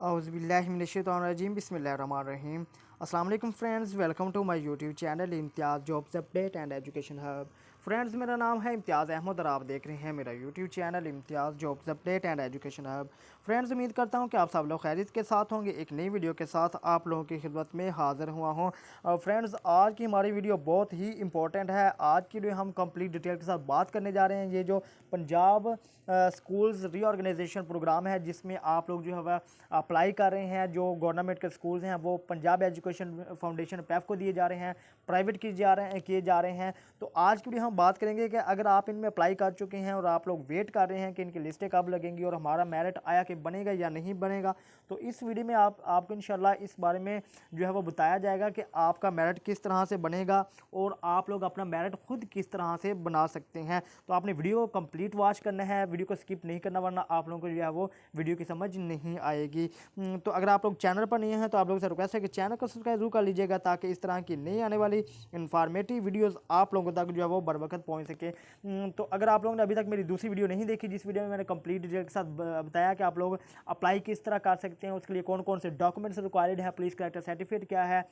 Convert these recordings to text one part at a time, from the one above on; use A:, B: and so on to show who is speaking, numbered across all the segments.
A: औज़ुबिल्लाहिमिनश्शैतानिर्रजीम बिस्मिल्लाहिर्रहमानिर्रहीम। अस्सलाम वालेकुम friends, welcome to my YouTube channel Imtiaz jobs update and education hub. Friends, मेरा नाम है इम्तियाज़ अहमद और आप देख रहे हैं मेरा YouTube channel Imtiaz jobs update and education hub. Friends, उम्मीद करता हूं कि आप सब लोग खैरियत के साथ होंगे। एक नई वीडियो के साथ आप लोगों की खिदमत में हाज़िर हुआ हूं। फ्रेंड्स, आज की हमारी वीडियो बहुत ही इंपॉर्टेंट है। आज की वीडियो हम कंप्लीट डिटेल के साथ बात करने जा रहे हैं। ये जो पंजाब स्कूल्स रीऑर्गेनाइजेशन प्रोग्राम है, जिसमें आप लोग जो है वह अप्लाई कर रहे हैं। जो गवर्नमेंट के स्कूल्स हैं वो पंजाब एजुकेशन फाउंडेशन पैफ को दिए जा रहे हैं, प्राइवेट किए जा रहे हैं। तो आज की वीडियो हम बात करेंगे कि अगर आप इनमें अप्लाई कर चुके हैं और आप लोग वेट कर रहे हैं कि इनकी लिस्टें कब लगेंगी और हमारा मेरिट आया कि बनेगा या नहीं बनेगा, तो इस वीडियो में आपको इंशाल्लाह इस बारे में जो है वो बताया जाएगा कि आपका मेरिट किस तरह से बनेगा और आप लोग अपना मेरिट खुद किस तरह से बना सकते हैं। तो आपने वीडियो को कंप्लीट वॉच करना है, वीडियो को स्किप नहीं करना, वरना आप लोगों को जो है वो वीडियो की समझ नहीं आएगी। तो अगर आप लोग चैनल पर नहीं हैं तो आप लोगों से रिक्वेस्ट है कि चैनल को सब्सक्राइब जरूर कर लीजिएगा, ताकि इस तरह की नई आने वाली इन्फॉर्मेटिव वीडियोस आप लोगों तक जो है वो बर वक्त पहुँच सके। तो अगर आप लोगों ने अभी तक मेरी दूसरी वीडियो नहीं देखी, जिस वीडियो में मैंने कंप्लीट डिटेल के साथ बताया कि आप लोग अप्लाई किस तरह कर सकते हैं, उसके लिए कौन कौन से डॉक्यूमेंट्स रिक्वायर्ड है, पुलिस कैरेक्टर सर्टिफिकेट क्या है,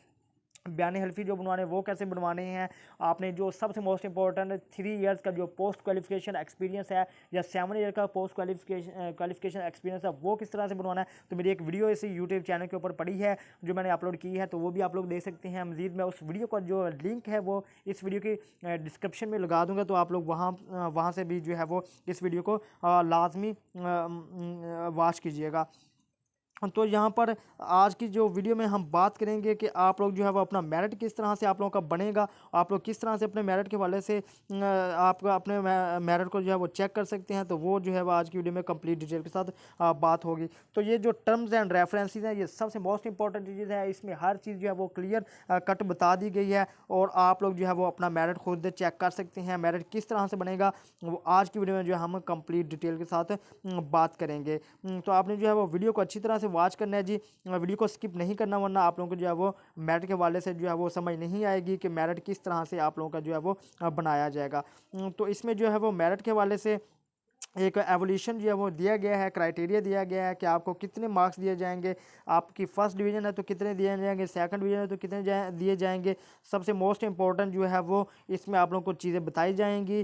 A: बयान हल्फी जो बनवाने वो कैसे बनवाने हैं, आपने जो सबसे मोस्ट इंपॉर्टेंट 3 इयर्स का जो पोस्ट क्वालिफिकेशन एक्सपीरियंस है या 7 ईयर का पोस्ट क्वालिफिकेशन एक्सपीरियंस है वो किस तरह से बनवाना है। तो मेरी एक वीडियो इसी यूट्यूब चैनल के ऊपर पड़ी है जो मैंने अपलोड की है, तो वो भी आप लोग देख सकते हैं। मज़ीद मैं उस वीडियो का जो लिंक है वो इस वीडियो की डिस्क्रिप्शन में लगा दूँगा, तो आप लोग वहाँ से भी जो है वो इस वीडियो को लाजमी वॉच कीजिएगा। तो यहाँ पर आज की जो वीडियो में हम बात करेंगे कि आप लोग जो है वो अपना मेरिट किस तरह से आप लोगों का बनेगा, आप लोग किस तरह से अपने मेरिट के हवाले से आप अपने मेरिट को जो है वो चेक कर सकते हैं। तो वो जो है वो आज की वीडियो में कंप्लीट डिटेल के साथ बात होगी। तो ये जो टर्म्स एंड रेफरेंसेस हैं, ये सबसे मोस्ट इंपॉर्टेंट चीज़ है। इसमें हर चीज़ जो है वो क्लियर कट बता दी गई है और आप लोग जो है वो अपना मेरिट खुद चेक कर सकते हैं। मेरिट किस तरह से बनेगा वो आज की वीडियो में जो है हम कंप्लीट डिटेल के साथ बात करेंगे। तो आपने जो है वो वीडियो को अच्छी तरह से वॉच करना है जी, वीडियो को स्किप नहीं करना, वरना आप लोगों को जो है वो मेरिट के वाले से जो है वो समझ नहीं आएगी कि मेरिट किस तरह से आप लोगों का जो है वो बनाया जाएगा। तो इसमें जो है वो मेरिट के वाले से एक एवोल्यूशन जो है वो दिया गया है, क्राइटेरिया दिया गया है कि आपको कितने मार्क्स दिए जाएंगे। आपकी फर्स्ट डिवीज़न है तो कितने दिए जाएंगे, सेकंड डिवीज़न है तो कितने दिए जाएंगे। सबसे मोस्ट इंपॉर्टेंट जो है वो इसमें आप लोगों को चीज़ें बताई जाएंगी।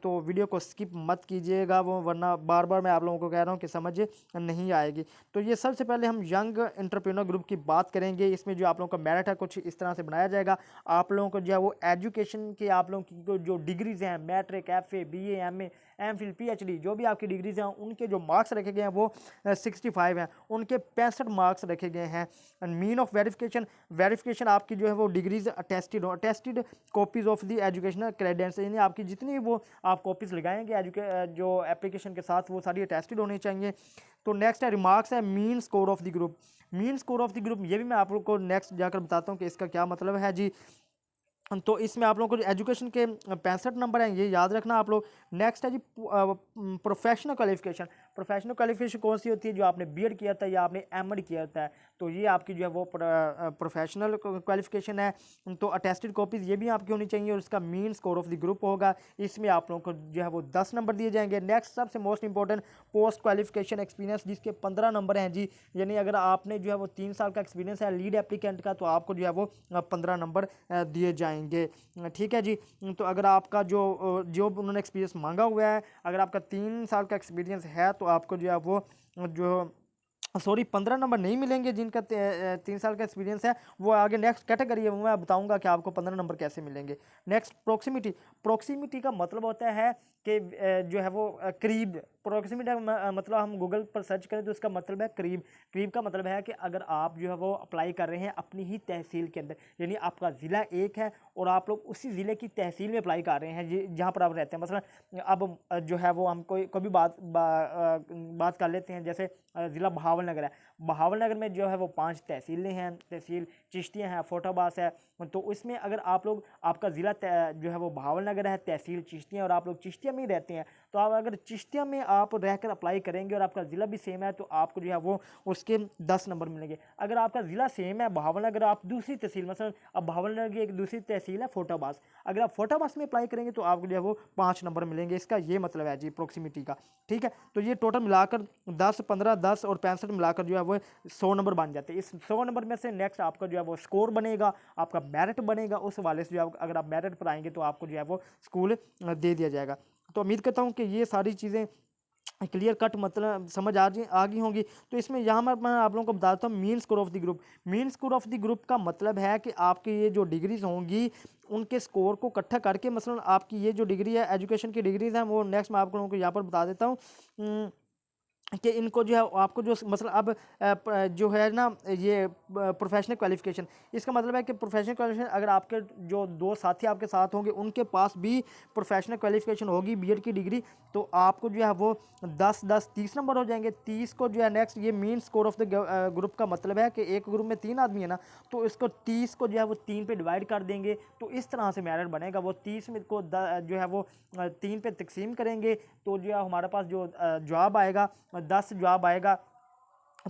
A: तो वीडियो को स्किप मत कीजिएगा वो, वरना बार बार मैं आप लोगों को कह रहा हूँ कि समझ नहीं आएगी। तो ये सबसे पहले हम यंग एंटरप्रेन्योर ग्रुप की बात करेंगे। इसमें जो आप लोगों का मेरिट है कुछ इस तरह से बनाया जाएगा। आप लोगों को जो है वो एजुकेशन के आप लोगों की जो डिग्रीज़ हैं, matric, FA, BA, MA, MPhil, PhD, जो भी आपकी डिग्रीज हैं उनके जो मार्क्स रखे गए हैं वो 65 हैं, उनके 65 मार्क्स रखे गए हैं। मीन ऑफ वेरिफिकेशन आपकी जो है वो degrees attested copies of the educational credentials, यानी आपकी जितनी वो आप कॉपीज़ लगाएंगे जो एप्लीकेशन के साथ वो सारी अटेस्टेड होनी चाहिए। तो नेक्स्ट है रिमार्क्स है mean score of the group. Mean score of the group ये भी मैं आप लोग को नेक्स्ट जाकर बताता हूँ कि इसका क्या मतलब है जी। तो इसमें आप लोगों को एजुकेशन के 65 नंबर हैं, ये याद रखना आप लोग। नेक्स्ट है जी प्रोफेशनल क्वालिफिकेशन। प्रोफेशनल क्वालिफिकेशन कौन सी होती है? जो आपने बीएड किया था या आपने एमएड किया होता है, तो ये आपकी जो है वो प्रोफेशनल क्वालिफिकेशन है। तो अटेस्टेड कॉपीज़ ये भी आपकी होनी चाहिए और इसका mean score of the group होगा। इसमें आप लोगों को जो है वो 10 नंबर दिए जाएंगे। नेक्स्ट सबसे most important post qualification experience, जिसके 15 नंबर हैं जी। यानी अगर आपने जो है वो 3 साल का एक्सपीरियंस है लीड एप्लीकेंट का, तो आपको जो है वो 15 नंबर दिए जाएंगे। ठीक है जी। तो अगर आपका जो उन्होंने एक्सपीरियंस मांगा हुआ है, अगर आपका 3 साल का एक्सपीरियंस है तो आपको जो है वो जो 15 नंबर नहीं मिलेंगे। जिनका 3 साल का एक्सपीरियंस है वो आगे नेक्स्ट कैटेगरी है, मैं बताऊंगा कि आपको 15 नंबर कैसे मिलेंगे। नेक्स्ट प्रोक्सीमिटी का मतलब होता है कि जो है वो करीब। प्रोक्सीमिटी मतलब हम गूगल पर सर्च करें तो इसका मतलब है करीब। करीब का मतलब है कि अगर आप जो है वो अप्लाई कर रहे हैं अपनी ही तहसील के अंदर, यानी आपका ज़िला एक है और आप लोग उसी ज़िले की तहसील में अप्लाई कर रहे हैं जहाँ पर आप रहते हैं। मसलन अब जो है वो हम कोई भी बात कर लेते हैं, जैसे ज़िला बहावल नगर है। बहावल नगर में जो है वो 5 तहसीलें हैं, तहसील चिश्तियाँ हैं, फोटाबास है। तो इसमें अगर आप लोग आपका ज़िला जो है वो बहावल नगर है, तहसील चिश्तियाँ, और आप लोग चिश्तिया में ही रहते हैं, तो आप अगर चिश्तिया में आप रहकर अप्लाई करेंगे और आपका ज़िला भी सेम है तो आपको जो है वो उसके 10 नंबर मिलेंगे। अगर आपका ज़िला सेम है भावलनगर, आप दूसरी तहसील, मसलन अब भावलनगर की एक दूसरी तहसील है फोटाबास, अगर आप फोटाबास में अप्लाई करेंगे तो आपको जो है वो 5 नंबर मिलेंगे। इसका ये मतलब है जी प्रोक्सिमिटी का, ठीक है। तो ये टोटल मिलाकर 10, 15, 10 और 65 मिलाकर जो है वो 100 नंबर बन जाते हैं। इस 100 नंबर में से नेक्स्ट आपका जो है वो स्कोर बनेगा, आपका मेरिट बनेगा। उस वाले से जो अगर आप मेरिट पर आएंगे तो आपको जो है वो स्कूल दे दिया जाएगा। तो उम्मीद करता हूँ कि ये सारी चीज़ें क्लियर कट मतलब समझ आ गई होंगी। तो इसमें यहाँ मैं आप लोगों को बताता हूँ mean score of the group. Mean score of the group का मतलब है कि आपकी ये जो डिग्रीज होंगी उनके स्कोर को इकट्ठा करके, मसलन आपकी ये जो डिग्री है एजुकेशन की डिग्रीज हैं वो नेक्स्ट मैं आप लोगों को यहाँ पर बता देता हूँ कि इनको जो है आपको जो मतलब अब जो है ना ये प्रोफेशनल क्वालिफिकेशन, इसका मतलब है कि प्रोफेशनल क्वालिफिकेशन अगर आपके जो दो साथी आपके साथ होंगे उनके पास भी प्रोफेशनल क्वालिफिकेशन होगी बीएड की डिग्री, तो आपको जो है वो 10, 10, 30 नंबर हो जाएंगे। 30 को जो है नेक्स्ट ये mean score of the group का मतलब है कि एक ग्रुप में 3 आदमी है ना, तो इसको 30 को जो है वो 3 पे डिवाइड कर देंगे, तो इस तरह से मेरिट बनेगा। वो 30 में को जो है वो 3 पे तकसीम करेंगे तो जो है हमारे पास जो जवाब आएगा 10 जवाब आएगा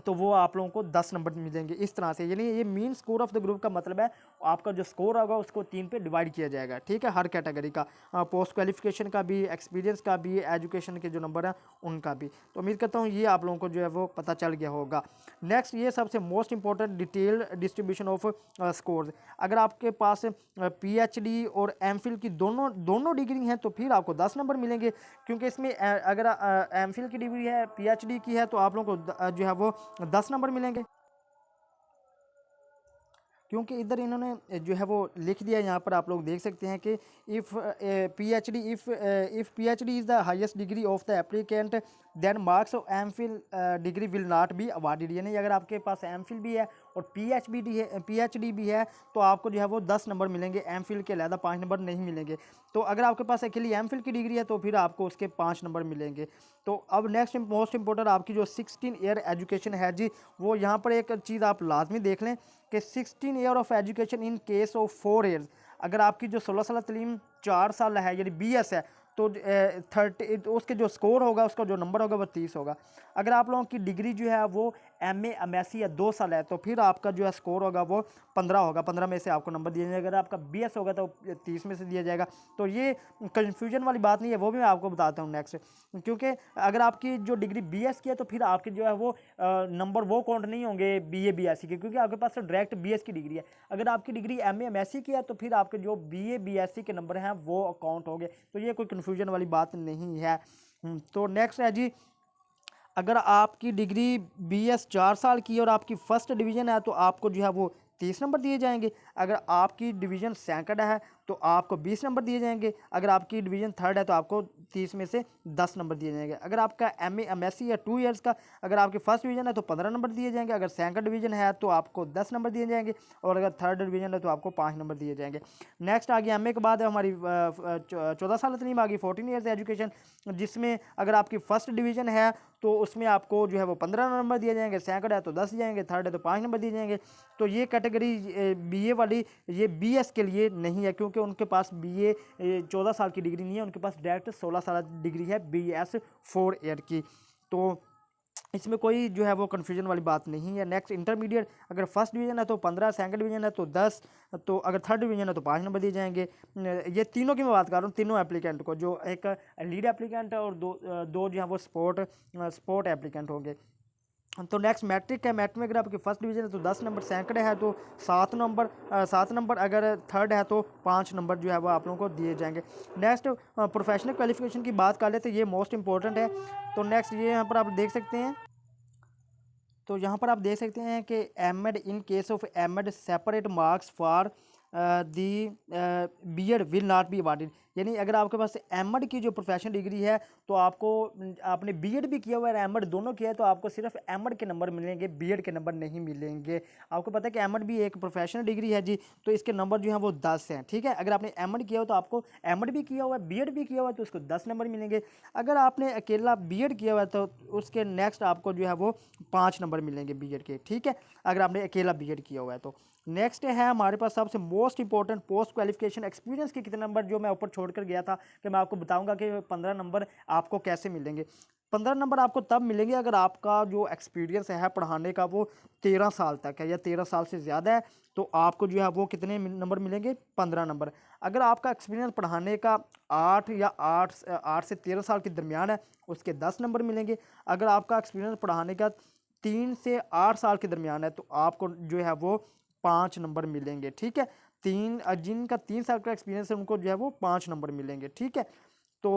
A: तो वो आप लोगों को 10 नंबर मिलेंगे इस तरह से। यानी ये mean score of the group का मतलब है आपका जो स्कोर होगा उसको 3 पे डिवाइड किया जाएगा, ठीक है, हर कैटेगरी का, पोस्ट क्वालिफिकेशन का भी, एक्सपीरियंस का भी, एजुकेशन के जो नंबर हैं उनका भी। तो उम्मीद करता हूँ ये आप लोगों को जो है वो पता चल गया होगा। नेक्स्ट ये सबसे most important detail distribution of scores. अगर आपके पास पीएचडी और एमफिल की दोनों डिग्री हैं तो फिर आपको 10 नंबर मिलेंगे, क्योंकि इसमें अगर एमफिल की डिग्री है, पीएचडी की है तो आप लोगों को जो है वो 10 नंबर मिलेंगे, क्योंकि इधर इन्होंने जो है वो लिख दिया। यहाँ पर आप लोग देख सकते हैं कि if PhD if PhD is the highest degree of the applicant then marks of MPhil degree will not be awarded. यानी अगर आपके पास एमफिल भी है और पीएचडी भी है तो आपको जो है वो 10 नंबर मिलेंगे, एमफिल के अलावा 5 नंबर नहीं मिलेंगे। तो अगर आपके पास अकेली एमफिल की डिग्री है तो फिर आपको उसके 5 नंबर मिलेंगे। तो अब नेक्स्ट मोस्ट इंपॉर्टेंट आपकी जो 16 ईयर एजुकेशन है जी, वो यहाँ पर एक चीज़ आप लाजमी देख लें कि 16 year of education in case of 4 years. अगर आपकी जो 16 साल तलीम 4 साल है यानी बीएस है तो 30 उसके जो स्कोर होगा उसका जो नंबर होगा वो 30 होगा। अगर आप लोगों की डिग्री जो है वो एमए एमएससी या 2 साल है तो फिर आपका जो है स्कोर होगा वो 15 होगा, 15 में से आपको नंबर दिया जाएगा। अगर आपका बीएस होगा तो 30 में से दिया जाएगा। तो ये कन्फ्यूजन वाली बात नहीं है, वो भी मैं आपको बताता हूँ नेक्स्ट। क्योंकि अगर आपकी जो डिग्री बीएस की है तो फिर आपके जो है वो नंबर वो काउंट नहीं होंगे बीए बीएससी के, क्योंकि आपके पास तो डायरेक्ट बीएस की डिग्री है। अगर आपकी डिग्री एमए एमएससी की है तो फिर आपके जो बीए बीएससी के नंबर हैं वो काउंट होंगे। तो ये कोई कन्फ्यूजन वाली बात नहीं है। तो नेक्स्ट है जी, अगर आपकी डिग्री बीएस 4 साल की है और आपकी फर्स्ट डिवीज़न है तो आपको जो है वो 30 नंबर दिए जाएंगे। अगर आपकी डिवीज़न सेकंड है तो आपको 20 नंबर दिए जाएंगे। अगर आपकी डिवीज़न थर्ड है तो आपको 30 में से 10 नंबर दिए जाएंगे। अगर आपका एमए एमएससी या 2 इयर्स का, अगर आपकी फर्स्ट डिवीज़न है तो 15 नंबर दिए जाएंगे। अगर सेकंड डिवीज़न है तो आपको 10 नंबर दिए जाएंगे और अगर थर्ड डिवीज़न है तो आपको 5 नंबर दिए जाएंगे। नेक्स्ट आ गया एमए के बाद है हमारी 14 साल तलीम आ गई, 14 ईयर्स एजुकेशन, जिसमें अगर आपकी फर्स्ट डिवीज़न है तो उसमें आपको जो है वो 15 नंबर दिए जाएंगे, सेकंड है तो 10 जाएंगे, थर्ड है तो 5 नंबर दिए जाएंगे। तो ये कैटेगरी बीए वाली ये बीएस के लिए नहीं है, क्योंकि उनके पास बीए 14 साल की डिग्री नहीं है, उनके पास डायरेक्ट 16 साल डिग्री है बीएस 4 ईयर की। तो इसमें कोई जो है वो कन्फ्यूजन वाली बात नहीं है। नेक्स्ट इंटरमीडिएट, अगर फर्स्ट डिवीज़न है तो 15, सेकंड डिवीज़न है तो 10, तो अगर थर्ड डिवीज़न है तो 5 नंबर दिए जाएंगे। ये तीनों की मैं बात कर रहा हूँ, तीनों एप्लीकेंट को, जो एक लीड एप्लीकेंट है और दो जो है वो स्पोर्ट एप्लीकेंट होंगे। तो नेक्स्ट मैट्रिक है। मैट्रिक में अगर आपकी फर्स्ट डिवीज़न है तो 10 नंबर, सेकंड है तो 7 नंबर, अगर थर्ड है तो 5 नंबर जो है वो आप लोगों को दिए जाएंगे। नेक्स्ट प्रोफेशनल क्वालिफिकेशन की बात कर लेते हैं, ये मोस्ट इंपॉर्टेंट है। तो नेक्स्ट ये यहाँ पर आप देख सकते हैं, तो यहाँ पर आप देख सकते हैं कि MEd in case of MEd separate marks for the BEd will not be awarded. यानी अगर आपके पास एमएड की जो प्रोफेशनल डिग्री है तो आपको, आपने बीएड भी किया हुआ है एमएड दोनों किया है तो आपको सिर्फ एमएड के नंबर मिलेंगे, बीएड के नंबर नहीं मिलेंगे। आपको पता है कि एमएड भी एक प्रोफेशनल डिग्री है जी, तो इसके नंबर जो है वो 10 हैं, ठीक है। अगर आपने एमएड किया हो तो आपको एमएड भी किया हुआ है, बीएड भी किया हुआ है तो उसको 10 नंबर मिलेंगे। अगर आपने अकेला बीएड किया हुआ है तो उसके नेक्स्ट आपको जो है वो 5 नंबर मिलेंगे बीएड के, ठीक है, अगर आपने अकेला बीएड किया हुआ है तो। नेक्स्ट है हमारे पास सबसे most important post qualification experience के कितने नंबर, जो मैं ऊपर छोड़कर गया था कि मैं आपको बताऊंगा कि 15 नंबर आपको कैसे मिलेंगे। 15 नंबर आपको तब मिलेंगे अगर आपका जो एक्सपीरियंस है पढ़ाने का वो 13 साल तक है या 13 साल से ज़्यादा है, तो आपको जो है वो कितने नंबर मिलेंगे? 15 नंबर। अगर आपका एक्सपीरियंस पढ़ाने का 8 से 13 साल के दरमियान है, उसके 10 नंबर मिलेंगे। अगर आपका एक्सपीरियंस पढ़ाने का 3 से 8 साल के दरमियान है, तो आपको जो है वो 5 नंबर मिलेंगे। ठीक है, जिनका 3 साल का एक्सपीरियंस है उनको जो है वो 5 नंबर मिलेंगे। ठीक है, तो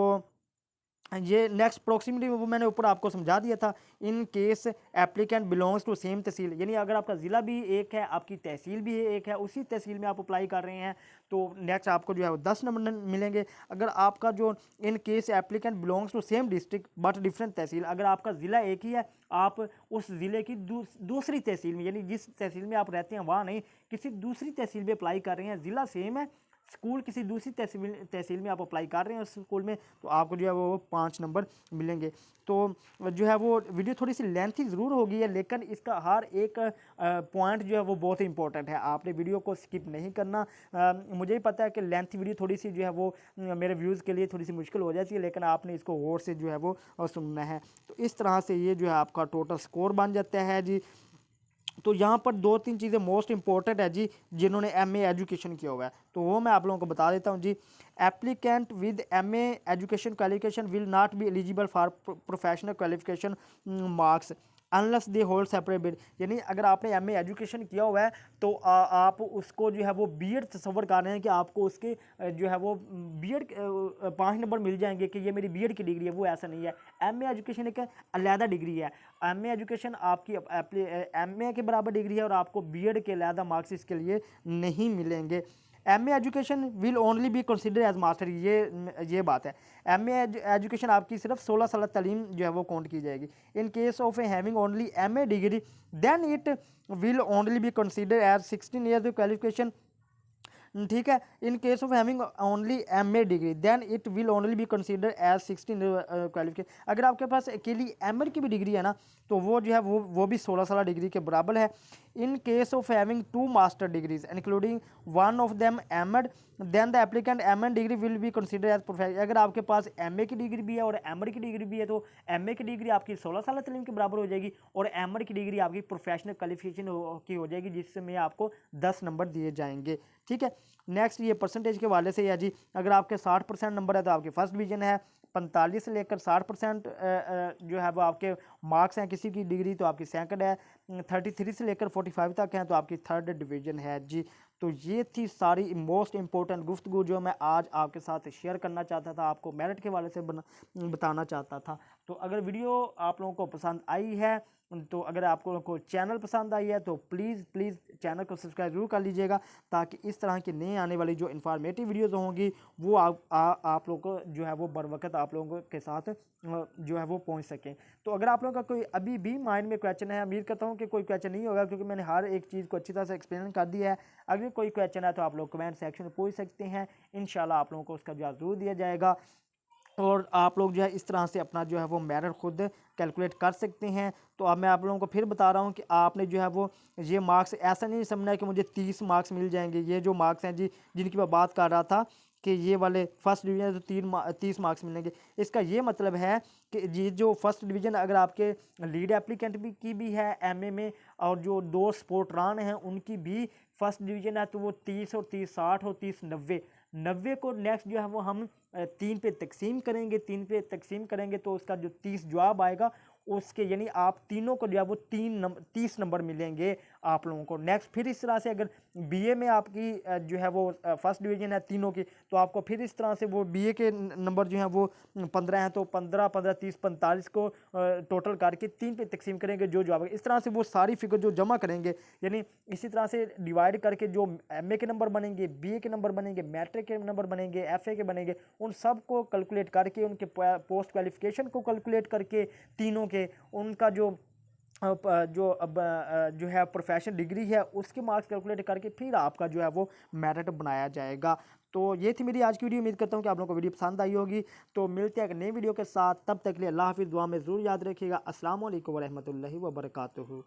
A: ये नेक्स्ट प्रोक्सिमिटी वो मैंने ऊपर आपको समझा दिया था। In case applicant belongs to same tehsil, यानी अगर आपका ज़िला भी एक है, आपकी तहसील भी एक है, उसी तहसील में आप अप्लाई कर रहे हैं, तो नेक्स्ट आपको जो है वो 10 नंबर मिलेंगे। अगर आपका जो in case applicant belongs to same district but different tehsil, अगर आपका ज़िला एक ही है, आप उस ज़िले की दूसरी तहसील में, यानी जिस तहसील में आप रहते हैं वहाँ नहीं, किसी दूसरी तहसील में अप्लाई कर रहे हैं, ज़िला सेम है, स्कूल किसी दूसरी तहसील में आप अप्लाई कर रहे हैं उस स्कूल में, तो आपको जो है वो 5 नंबर मिलेंगे। तो जो है वो वीडियो थोड़ी सी लेंथी ज़रूर होगी है, लेकिन इसका हर एक पॉइंट जो है वो बहुत ही इंपॉर्टेंट है, आपने वीडियो को स्किप नहीं करना। मुझे ही पता है कि लेंथी वीडियो थोड़ी सी जो है वो मेरे व्यूज़ के लिए थोड़ी सी मुश्किल हो जाती है, लेकिन आपने इसको गौर से जो है वो सुनना है। तो इस तरह से ये जो है आपका टोटल स्कोर बन जाता है जी। तो यहाँ पर 2-3 चीज़ें मोस्ट इंपॉर्टेंट है जी, जिन्होंने एमए एजुकेशन किया हुआ है, तो वो मैं आप लोगों को बता देता हूँ जी। Applicant with MA education qualification will not be eligible for professional qualification marks unless they hold separate bid, यानी अगर आपने एमए एजुकेशन किया हुआ है तो आप उसको जो है वो बीएड तस्वर कर रहे हैं कि आपको उसके जो है वो बीएड 5 नंबर मिल जाएंगे कि ये मेरी बीएड की डिग्री है, वो ऐसा नहीं है। एमए एजुकेशन एक अलहदा डिग्री है, एमए एजुकेशन आपकी एमए के बराबर डिग्री है और आपको बीएड के अलहदा मार्क्स इसके लिए नहीं मिलेंगे। MA education will only be consider as master, ये बात है। एमए एजुकेशन आपकी सिर्फ 16 साल तालीम जो है वो काउंट की जाएगी। In case of having only MA degree then it will only be consider as 16 years qualification. ठीक है, in case of having only MA degree then it will only be consider as 16 qualification. अगर आपके पास अकेली MA की भी degree है ना, तो वो जो है वो भी 16 साल डिग्री के बराबर है। In case of having 2 master degrees including one of them MEd then the applicant MEd degree will be consider as professional. अगर आपके पास एमए की डिग्री भी है और एमएड की डिग्री भी है, तो एमए की डिग्री आपकी 16 साल तलीम के बराबर हो जाएगी और एमएड की डिग्री आपकी प्रोफेशनल क्वालिफिकेशन की हो जाएगी, जिसमें आपको 10 नंबर दिए जाएंगे। ठीक है, नेक्स्ट ये परसेंटेज के वाले से है जी। अगर आपके 60% नंबर है तो आपके फर्स्ट डिवीजन है, 45 से लेकर 60% जो है वो आपके मार्क्स हैं किसी की डिग्री तो आपकी सेकंड है, 33 से लेकर 45 तक हैं तो आपकी थर्ड डिवीजन है जी। तो ये थी सारी मोस्ट इंपॉर्टेंट गुफ्तगू जो मैं आज आपके साथ शेयर करना चाहता था, आपको मेरिट के वाले से बताना चाहता था। तो अगर वीडियो आप लोगों को पसंद आई है, तो अगर आपको को चैनल पसंद आई है तो प्लीज़ चैनल को सब्सक्राइब जरूर कर लीजिएगा, ताकि इस तरह की नई आने वाली जो इन्फॉर्मेटिव वीडियोस होंगी वो आप लोगों को जो है वो बर वक्त आप लोगों के साथ जो है वो पहुंच सकें। तो अगर आप लोगों का कोई अभी भी माइंड में क्वेश्चन है, उम्मीद करता हूं कि कोई क्वेश्चन नहीं होगा, क्योंकि मैंने हर एक चीज़ को अच्छी तरह से एक्सप्लेन कर दिया है। अगर कोई क्वेश्चन है तो आप लोग कमेंट सेक्शन में पूछ सकते हैं, इंशाल्लाह आप लोगों को उसका जवाब जरूर दिया जाएगा। और आप लोग जो है इस तरह से अपना जो है वो मेरिट खुद कैलकुलेट कर सकते हैं। तो अब मैं आप लोगों को फिर बता रहा हूँ कि आपने जो है वो ये मार्क्स ऐसा नहीं समझना है कि मुझे 30 मार्क्स मिल जाएंगे। ये जो मार्क्स हैं जी, जिनकी मैं बात कर रहा था कि ये वाले फर्स्ट डिवीज़न तो 30 मार्क्स मिलेंगे, इसका ये मतलब है कि ये जो फर्स्ट डिवीज़न अगर आपके लीड एप्लीकेंट की भी है एमए में, और जो 2 स्पोर्ट रन हैं उनकी भी फर्स्ट डिवीज़न है, तो वो 30 और 30 60 और 30 90 को नेक्स्ट जो है वो हम 3 पे तकसीम करेंगे तो उसका जो 30 जवाब आएगा उसके, यानी आप तीनों को जो है वो 30 नंबर मिलेंगे आप लोगों को। नेक्स्ट फिर इस तरह से अगर बीए में आपकी जो है वो फर्स्ट डिवीजन है तीनों की, तो आपको फिर इस तरह से वो बीए के नंबर जो हैं वो 15 हैं, तो 15 15 30 45 को टोटल करके 3 पे तकसीम करेंगे जो जवाब। इस तरह से वो सारी फिगर जो जमा करेंगे, यानी इसी तरह से डिवाइड करके जो एमए के नंबर बनेंगे, बीए के नंबर बनेंगे, मैट्रिक के नंबर बनेंगे, एफए के बनेंगे, उन सब को कैलकुलेट करके उनके पोस्ट क्वालिफिकेशन को कैलकुलेट करके तीनों के उनका जो है प्रोफेशनल डिग्री है उसके मार्क्स कैलकुलेट करके फिर आपका जो है वो मेरिट बनाया जाएगा। तो ये थी मेरी आज की वीडियो। उम्मीद करता हूँ कि आप लोगों को वीडियो पसंद आई होगी। तो मिलते हैं एक नई वीडियो के साथ, तब तक के लिए अल्लाह हाफिज़। दुआ में ज़रूर याद रखिएगा। अस्सलाम वालेकुम व रहमतुल्लाहि व बरकातुहू।